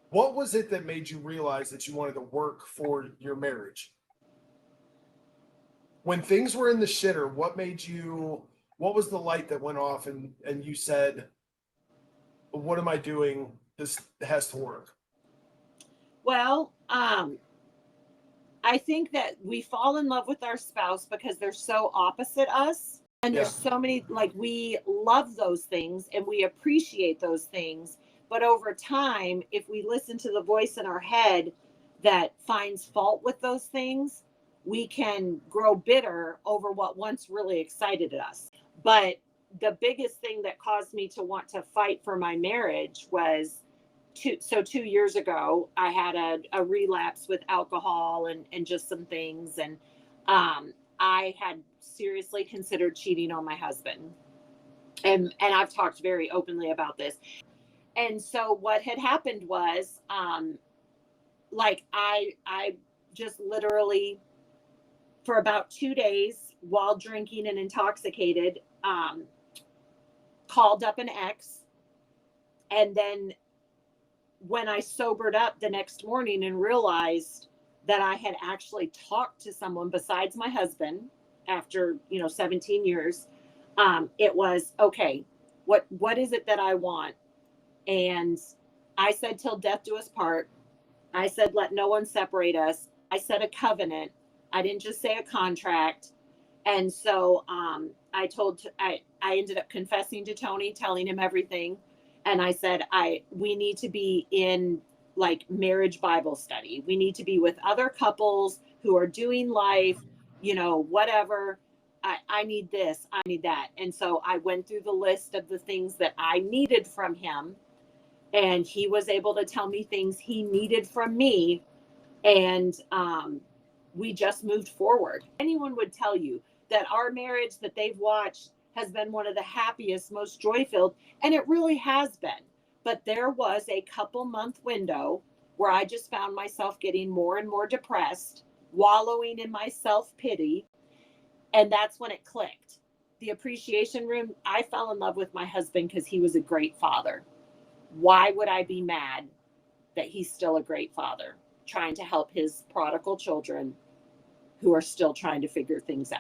What was it that made you realize that you wanted to work for your marriage? When things were in the shitter, what was the light that went off and you said, what am I doing? This has to work. Well, I think that we fall in love with our spouse because they're so opposite us. And Yeah. there's so many, like, we love those things and we appreciate those things. But over time, if we listen to the voice in our head that finds fault with those things, we can grow bitter over what once really excited us. But the biggest thing that caused me to want to fight for my marriage was 2 years ago I had a relapse with alcohol and just some things, and I had seriously considered cheating on my husband, and I've talked very openly about this. And so what had happened was, like, I just literally, for about 2 days while drinking and intoxicated, called up an ex. And then when I sobered up the next morning and realized that I had actually talked to someone besides my husband after, 17 years, it was okay. What is it that I want? And I said, till death do us part. I said, let no one separate us. I said a covenant. I didn't just say a contract. And so I ended up confessing to Tony, telling him everything. And I said, we need to be in, like, marriage Bible study. We need to be with other couples who are doing life, whatever. I need this, I need that. And so I went through the list of the things that I needed from him, and he was able to tell me things he needed from me. And we just moved forward. Anyone would tell you that our marriage that they've watched has been one of the happiest, most joy filled, and it really has been. But there was a couple month window where I just found myself getting more and more depressed, wallowing in my self pity. And that's when it clicked. The appreciation room, I fell in love with my husband because he was a great father. Why would I be mad that he's still a great father, trying to help his prodigal children who are still trying to figure things out?